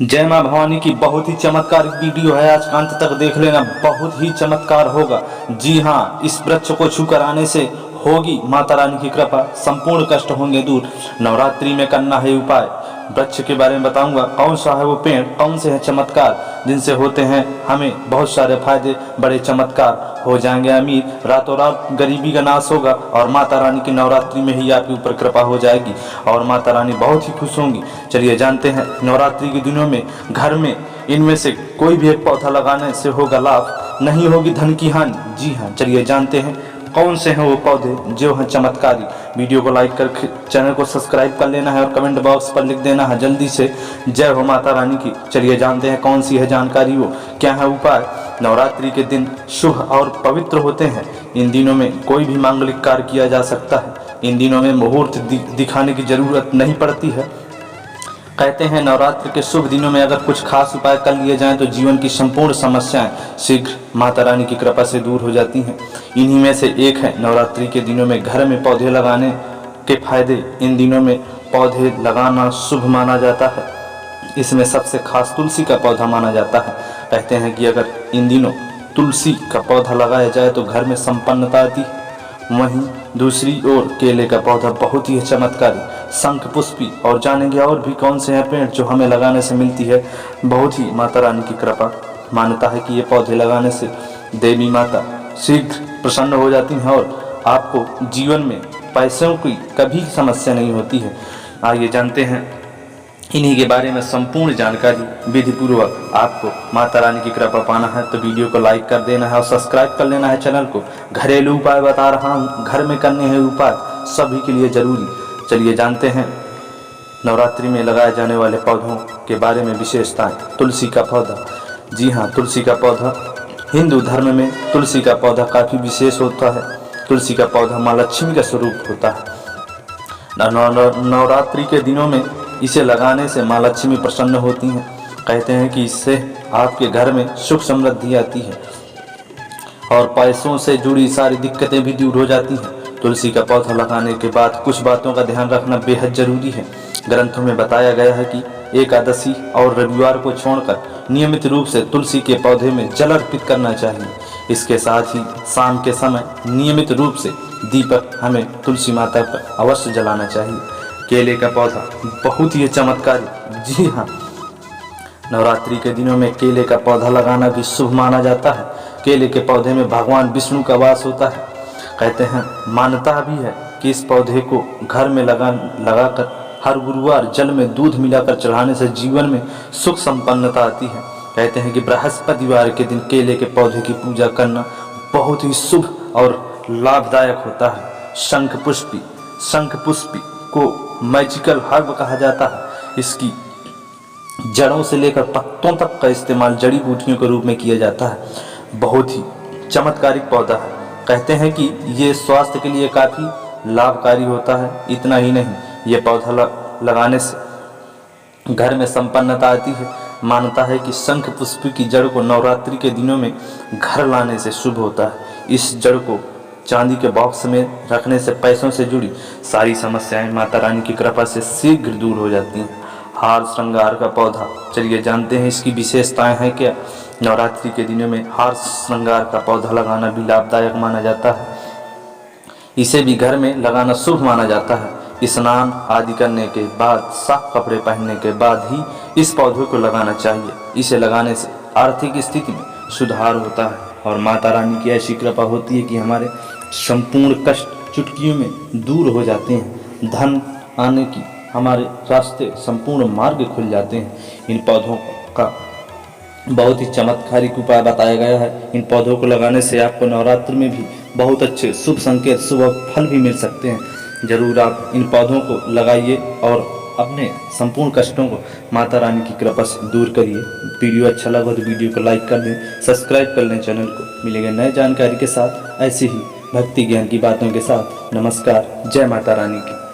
जय माँ भवानी की बहुत ही चमत्कारिक वीडियो है, आज का अंत तक देख लेना, बहुत ही चमत्कार होगा। जी हाँ, इस वृक्ष को छू कर आने से होगी माता रानी की कृपा, संपूर्ण कष्ट होंगे दूर। नवरात्रि में करना है उपाय। वृक्ष के बारे में बताऊंगा, कौन सा है वो पेड़, कौन से हैं चमत्कार जिनसे होते हैं हमें बहुत सारे फायदे, बड़े चमत्कार, हो जाएंगे अमीर, रातों रात गरीबी का नाश होगा और माता रानी की नवरात्रि में ही आपके ऊपर कृपा हो जाएगी और माता रानी बहुत ही खुश होंगी। चलिए जानते हैं, नवरात्रि के दिनों में घर में इनमें से कोई भी एक पौधा लगाने से होगा लाभ, नहीं होगी धन की हानि। जी हाँ, चलिए जानते हैं कौन से हैं वो पौधे जो हैं चमत्कारी। वीडियो को लाइक कर चैनल को सब्सक्राइब कर लेना है और कमेंट बॉक्स पर लिख देना है जल्दी से जय हो माता रानी की। चलिए जानते हैं कौन सी है जानकारी, वो क्या है उपाय। नवरात्रि के दिन शुभ और पवित्र होते हैं। इन दिनों में कोई भी मांगलिक कार्य किया जा सकता है। इन दिनों में मुहूर्त दिखाने की जरूरत नहीं पड़ती है। कहते हैं नवरात्र के शुभ दिनों में अगर कुछ खास उपाय कर लिए जाएं तो जीवन की संपूर्ण समस्याएं शीघ्र माता रानी की कृपा से दूर हो जाती हैं। इन्हीं में से एक है नवरात्रि के दिनों में घर में पौधे लगाने के फायदे। इन दिनों में पौधे लगाना शुभ माना जाता है। इसमें सबसे खास तुलसी का पौधा माना जाता है। कहते हैं कि अगर इन दिनों तुलसी का पौधा लगाया जाए तो घर में संपन्नता आती है। वहीं दूसरी ओर केले का पौधा बहुत ही चमत्कारी, शंख पुष्पी, और जानेंगे और भी कौन से हैं पेड़ जो हमें लगाने से मिलती है बहुत ही माता रानी की कृपा। मान्यता है कि ये पौधे लगाने से देवी माता शीघ्र प्रसन्न हो जाती हैं और आपको जीवन में पैसों की कभी समस्या नहीं होती है। आइए जानते हैं इन्हीं के बारे में संपूर्ण जानकारी विधि पूर्वक। आपको माता रानी की कृपा पाना है तो वीडियो को लाइक कर देना है और सब्सक्राइब कर लेना है चैनल को। घरेलू उपाय बता रहा हूँ, घर में करने हैं उपाय, सभी के लिए जरूरी। चलिए जानते हैं नवरात्रि में लगाए जाने वाले पौधों के बारे में विशेषताएं। तुलसी का पौधा। जी हाँ, तुलसी का पौधा हिंदू धर्म में तुलसी का पौधा काफ़ी विशेष होता है। तुलसी का पौधा माँ लक्ष्मी का स्वरूप होता है। नवरात्रि के दिनों में इसे लगाने से माँ लक्ष्मी प्रसन्न होती हैं। कहते हैं कि इससे आपके घर में सुख समृद्धि आती है और पैसों से जुड़ी सारी दिक्कतें भी दूर हो जाती हैं। तुलसी का पौधा लगाने के बाद कुछ बातों का ध्यान रखना बेहद जरूरी है। ग्रंथों में बताया गया है कि एकादशी और रविवार को छोड़कर नियमित रूप से तुलसी के पौधे में जल अर्पित करना चाहिए। इसके साथ ही शाम के समय नियमित रूप से दीपक हमें तुलसी माता पर अवश्य जलाना चाहिए। केले का पौधा बहुत ही चमत्कारी। जी हाँ, नवरात्रि के दिनों में केले का पौधा लगाना भी शुभ माना जाता है। केले के पौधे में भगवान विष्णु का वास होता है। कहते हैं, मान्यता भी है कि इस पौधे को घर में लगाकर हर गुरुवार जल में दूध मिलाकर चढ़ाने से जीवन में सुख संपन्नता आती है। कहते हैं कि बृहस्पतिवार के दिन केले के पौधे की पूजा करना बहुत ही शुभ और लाभदायक होता है। शंख पुष्पी को मैजिकल हर्ब कहा जाता है। इसकी जड़ों से लेकर पत्तों तक का इस्तेमाल जड़ी बूटियों के रूप में किया जाता है। बहुत ही चमत्कारिक पौधा है। कहते हैं कि ये स्वास्थ्य के लिए काफ़ी लाभकारी होता है। इतना ही नहीं, ये पौधा लगाने से घर में संपन्नता आती है। मानता है कि शंख पुष्प की जड़ को नवरात्रि के दिनों में घर लाने से शुभ होता है। इस जड़ को चांदी के बॉक्स में रखने से पैसों से जुड़ी सारी समस्याएं माता रानी की कृपा से शीघ्र दूर हो जाती हैं। हार श्रृंगार का पौधा। चलिए जानते हैं इसकी विशेषताएं हैं क्या। नवरात्रि के दिनों में हार श्रृंगार का पौधा लगाना भी लाभदायक माना जाता है। इसे भी घर में लगाना शुभ माना जाता है। स्नान आदि करने के बाद, साफ कपड़े पहनने के बाद ही इस पौधे को लगाना चाहिए। इसे लगाने से आर्थिक स्थिति में सुधार होता है और माता रानी की ऐसी कृपा होती है कि हमारे संपूर्ण कष्ट चुटकियों में दूर हो जाते हैं। धन आने की हमारे रास्ते, संपूर्ण मार्ग खुल जाते हैं। इन पौधों का बहुत ही चमत्कारिक उपाय बताया गया है। इन पौधों को लगाने से आपको नवरात्र में भी बहुत अच्छे शुभ संकेत, शुभ फल भी मिल सकते हैं। जरूर आप इन पौधों को लगाइए और अपने संपूर्ण कष्टों को माता रानी की कृपा से दूर करिए। वीडियो अच्छा लगा तो वीडियो को लाइक कर दें, सब्सक्राइब कर लें चैनल को। मिलेंगे नए जानकारी के साथ, ऐसे ही भक्ति ज्ञान की बातों के साथ। नमस्कार, जय माता रानी की।